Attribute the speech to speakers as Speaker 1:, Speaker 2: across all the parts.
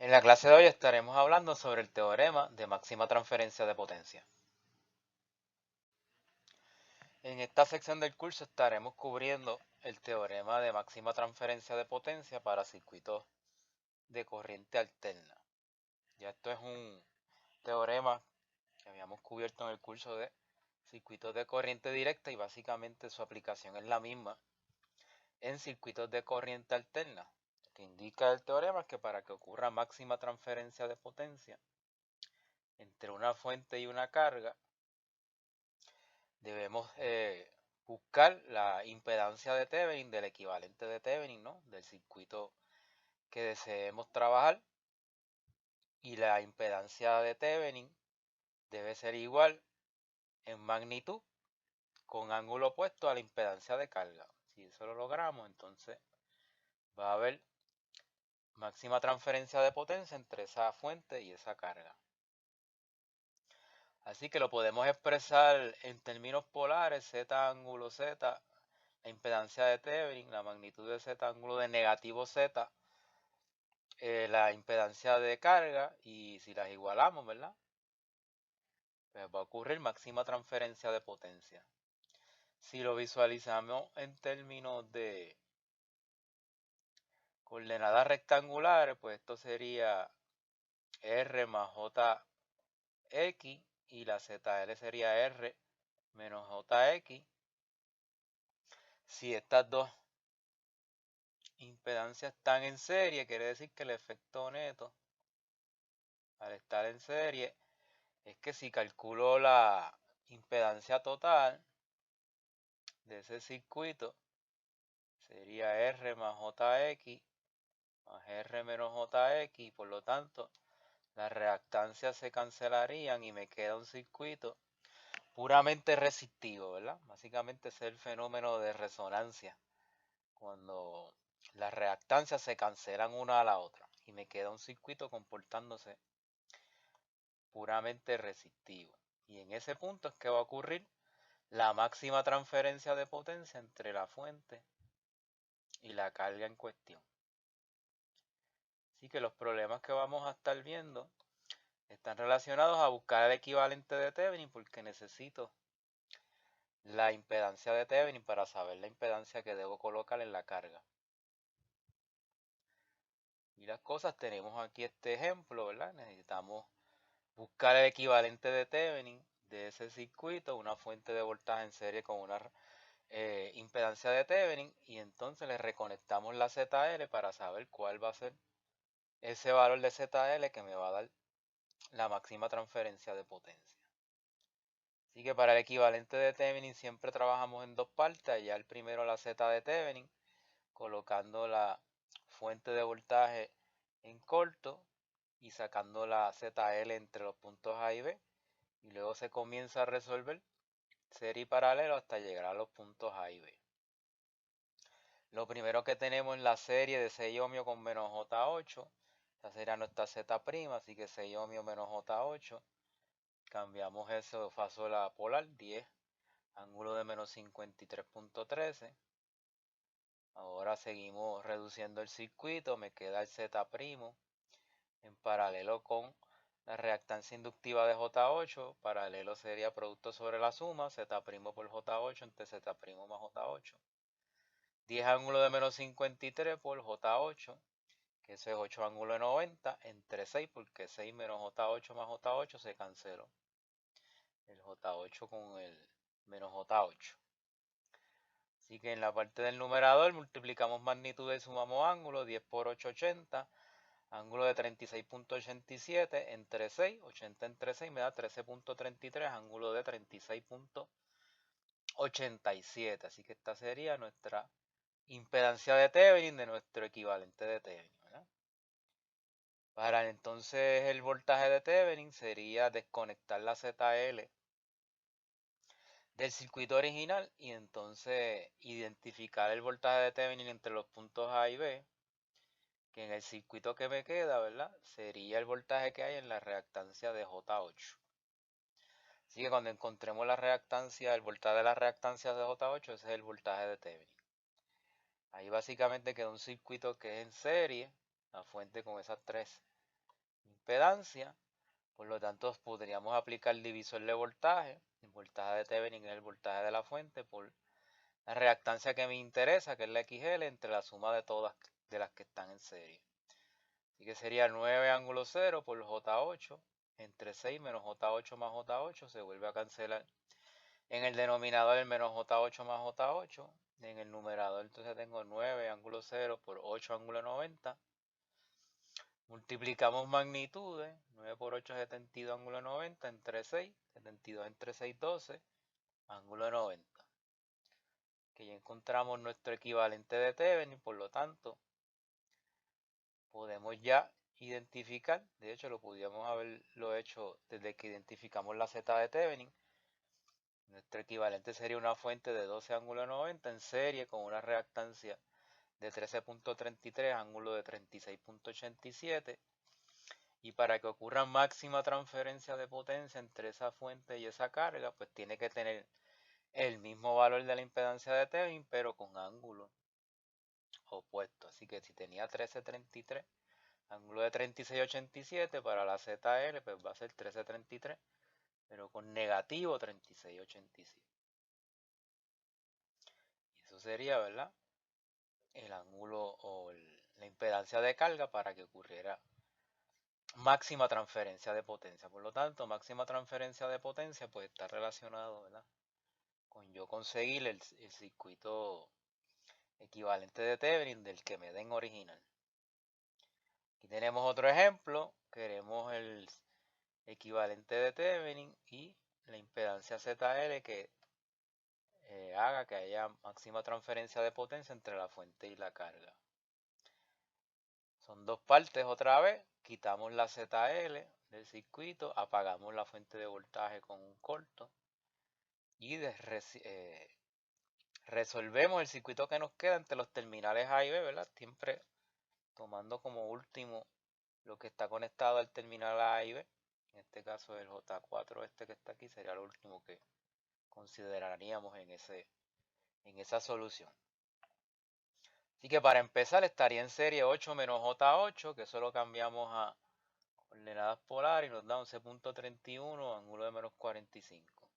Speaker 1: En la clase de hoy estaremos hablando sobre el teorema de máxima transferencia de potencia. En esta sección del curso estaremos cubriendo el teorema de máxima transferencia de potencia para circuitos de corriente alterna. Ya esto es un teorema que habíamos cubierto en el curso de circuitos de corriente directa y básicamente su aplicación es la misma en circuitos de corriente alterna. Lo que indica el teorema es que para que ocurra máxima transferencia de potencia entre una fuente y una carga, debemos buscar la impedancia de Thevenin, del equivalente de Thevenin, ¿no? Del circuito que deseemos trabajar. Y la impedancia de Thevenin debe ser igual en magnitud con ángulo opuesto a la impedancia de carga. Si eso lo logramos, entonces va a haber máxima transferencia de potencia entre esa fuente y esa carga. Así que lo podemos expresar en términos polares: Z ángulo Z, la impedancia de Thevenin, la magnitud de Z ángulo de negativo Z, la impedancia de carga, y si las igualamos, ¿verdad? Pues va a ocurrir máxima transferencia de potencia. Si lo visualizamos en términos de coordenadas rectangulares, pues esto sería R más JX y la ZL sería R menos JX. Si estas dos impedancias están en serie, quiere decir que el efecto neto al estar en serie es que si calculo la impedancia total de ese circuito, sería R más JX más R menos JX, y por lo tanto las reactancias se cancelarían y me queda un circuito puramente resistivo, ¿verdad? Básicamente ese es el fenómeno de resonancia, cuando las reactancias se cancelan una a la otra y me queda un circuito comportándose puramente resistivo. Y en ese punto es que va a ocurrir la máxima transferencia de potencia entre la fuente y la carga en cuestión. Así que los problemas que vamos a estar viendo están relacionados a buscar el equivalente de Thevenin, porque necesito la impedancia de Thevenin para saber la impedancia que debo colocar en la carga. Y las cosas, tenemos aquí este ejemplo, ¿verdad? Necesitamos buscar el equivalente de Thevenin de ese circuito, una fuente de voltaje en serie con una impedancia de Thevenin, y entonces le reconectamos la ZL para saber cuál va a ser ese valor de ZL que me va a dar la máxima transferencia de potencia. Así que para el equivalente de Thevenin siempre trabajamos en dos partes. Allá el primero la Z de Thevenin, colocando la fuente de voltaje en corto y sacando la ZL entre los puntos A y B. Y luego se comienza a resolver serie y paralelo hasta llegar a los puntos A y B. Lo primero que tenemos es la serie de 6 ohmios con menos J8. Esta sería nuestra Z', así que 6 ohmios menos J8. Cambiamos eso de fase polar, 10, ángulo de menos 53.13. Ahora seguimos reduciendo el circuito, me queda el Z' en paralelo con la reactancia inductiva de J8. Paralelo sería producto sobre la suma, Z' por J8 entre Z' más J8. 10 ángulo de menos 53 por J8, que eso es 8 ángulo de 90, entre 6, porque 6 menos J8 más J8 se canceló el J8 con el menos J8. Así que en la parte del numerador multiplicamos magnitud y sumamos ángulo. 10 por 8, 80. Ángulo de 36.87 entre 6. 80 entre 6 me da 13.33. Ángulo de 36.87. Así que esta sería nuestra impedancia de Thevenin de nuestro equivalente de Thevenin, ¿verdad? Para entonces el voltaje de Thevenin sería desconectar la ZL del circuito original y entonces identificar el voltaje de Thevenin entre los puntos A y B, que en el circuito que me queda, ¿verdad? Sería el voltaje que hay en la reactancia de J8. Así que cuando encontremos la reactancia, el voltaje de la reactancia de J8, ese es el voltaje de Thevenin. Ahí básicamente queda un circuito que es en serie, la fuente con esas tres impedancia. Por lo tanto, podríamos aplicar el divisor de voltaje. El voltaje de Thevenin es el voltaje de la fuente por la reactancia que me interesa, que es la XL, entre la suma de todas de las que están en serie. Así que sería 9 ángulo 0 por J8 entre 6 menos J8 más J8. Se vuelve a cancelar. En el denominador el menos J8 más J8. En el numerador entonces tengo 9 ángulo 0 por 8 ángulo 90. Multiplicamos magnitudes. 9 por 8 es 72 ángulo 90 entre 6. 72 entre 6, 12 ángulo 90. Que ya encontramos nuestro equivalente de Thevenin. Por lo tanto, podemos ya identificar. De hecho, lo podríamos haberlo hecho desde que identificamos la Z de Thevenin. Nuestro equivalente sería una fuente de 12 ángulo 90 en serie con una reactancia de 13.33, ángulo de 36.87. Y para que ocurra máxima transferencia de potencia entre esa fuente y esa carga, pues tiene que tener el mismo valor de la impedancia de Thevenin, pero con ángulo opuesto. Así que si tenía 13.33, ángulo de 36.87, para la ZL, pues va a ser 13.33, pero con negativo 36.87. Y eso sería, ¿verdad?, el ángulo o la impedancia de carga para que ocurriera máxima transferencia de potencia. Por lo tanto, máxima transferencia de potencia pues está relacionado, ¿verdad?, con yo conseguir el circuito equivalente de Thevenin del que me den original. Aquí tenemos otro ejemplo. Queremos el equivalente de Thevenin y la impedancia ZL que haga que haya máxima transferencia de potencia entre la fuente y la carga. Son dos partes otra vez. Quitamos la ZL del circuito, apagamos la fuente de voltaje con un corto y resolvemos el circuito que nos queda entre los terminales A y B, ¿verdad? Siempre tomando como último lo que está conectado al terminal A y B. En este caso el J4 este que está aquí sería lo último que consideraríamos en esa solución. Así que para empezar estaría en serie 8 menos J8, que eso lo cambiamos a coordenadas polares y nos da 11.31, ángulo de menos 45.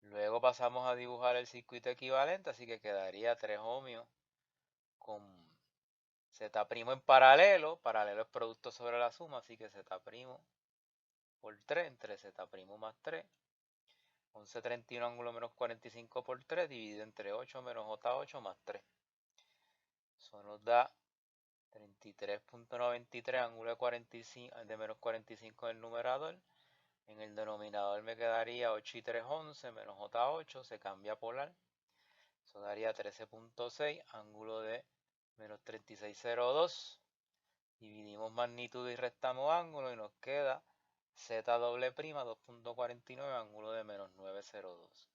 Speaker 1: Luego pasamos a dibujar el circuito equivalente, así que quedaría 3 ohmios con Z' en paralelo. Paralelo es producto sobre la suma, así que Z' por 3 entre Z' más 3. 11.31 ángulo menos 45 por 3 dividido entre 8 menos J8 más 3. Eso nos da 33.93 ángulo de menos 45 en el numerador. En el denominador me quedaría 8 y 3, 11 menos J8, se cambia a polar. Eso daría 13.6, ángulo de menos 36.02. Dividimos magnitud y restamos ángulo y nos queda Z doble prima 2.49, ángulo de menos 9.02.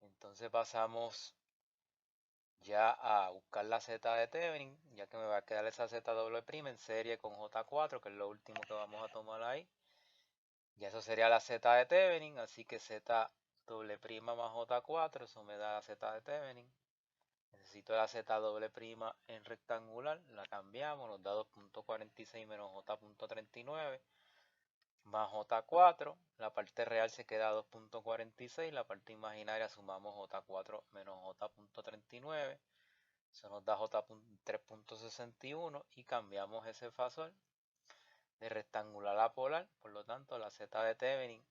Speaker 1: Entonces pasamos ya a buscar la Z de Thevenin, ya que me va a quedar esa Z doble prima en serie con J4, que es lo último que vamos a tomar ahí. Ya eso sería la Z de Thevenin, así que Z doble prima más J4, eso me da la Z de Thevenin. Necesito la Z doble prima en rectangular, la cambiamos, nos da 2.46 menos J.39 más J4, la parte real se queda 2.46, la parte imaginaria sumamos J4 menos J.39, eso nos da J3.61 y cambiamos ese fasor de rectangular a polar. Por lo tanto, la Z de Thevenin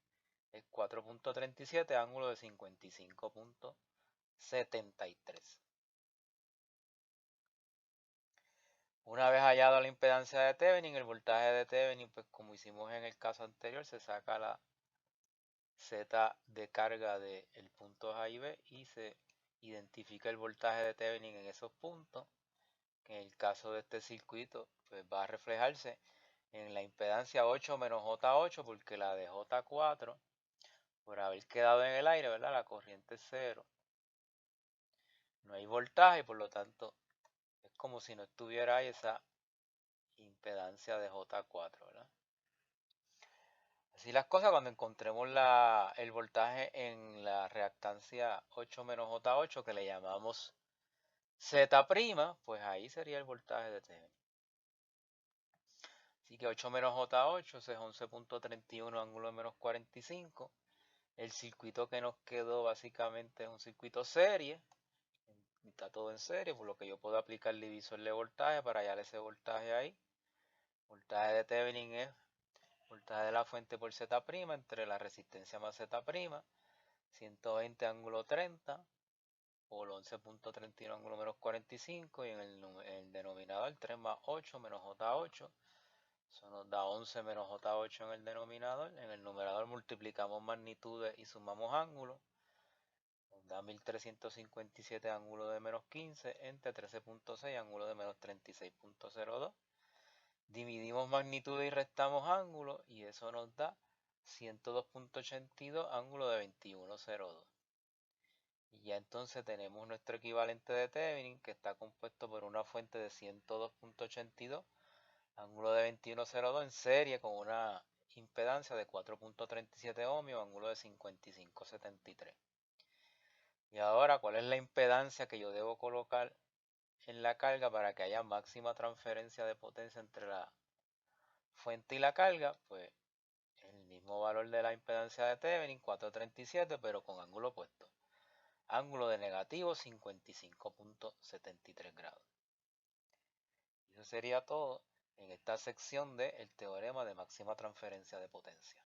Speaker 1: es 4.37, ángulo de 55.73. Una vez hallado la impedancia de Thevenin, el voltaje de Thevenin, pues como hicimos en el caso anterior, se saca la Z de carga del punto A y B y se identifica el voltaje de Thevenin en esos puntos, que en el caso de este circuito pues va a reflejarse en la impedancia 8 menos J8, porque la de J4, por haber quedado en el aire, ¿verdad?, la corriente es cero. No hay voltaje, por lo tanto es como si no estuviera ahí esa impedancia de J4, ¿verdad? Así las cosas, cuando encontremos el voltaje en la reactancia 8 menos J8, que le llamamos Z', pues ahí sería el voltaje de Thevenin. Así que 8 menos J8, ese es 11.31 ángulo de menos 45. El circuito que nos quedó básicamente es un circuito serie. Está todo en serie, por lo que yo puedo aplicar el divisor de voltaje para hallar ese voltaje ahí. Voltaje de Thevenin es voltaje de la fuente por Z' entre la resistencia más Z', 120 ángulo 30 por 11.31 ángulo menos 45 y en el denominador 3 más 8 menos J8. Eso nos da 11 menos J8 en el denominador. En el numerador multiplicamos magnitudes y sumamos ángulos. Nos da 1357 ángulo de menos 15 entre 13.6 ángulo de menos 36.02. Dividimos magnitud y restamos ángulos y eso nos da 102.82 ángulo de 21.02. Y ya entonces tenemos nuestro equivalente de Thevenin, que está compuesto por una fuente de 102.82 ángulo de 21.02 en serie con una impedancia de 4.37 ohmios, ángulo de 55.73. Y ahora, ¿cuál es la impedancia que yo debo colocar en la carga para que haya máxima transferencia de potencia entre la fuente y la carga? Pues el mismo valor de la impedancia de Thevenin, 437, pero con ángulo opuesto. Ángulo de negativo 55.73 grados. Y eso sería todo en esta sección del teorema de máxima transferencia de potencia.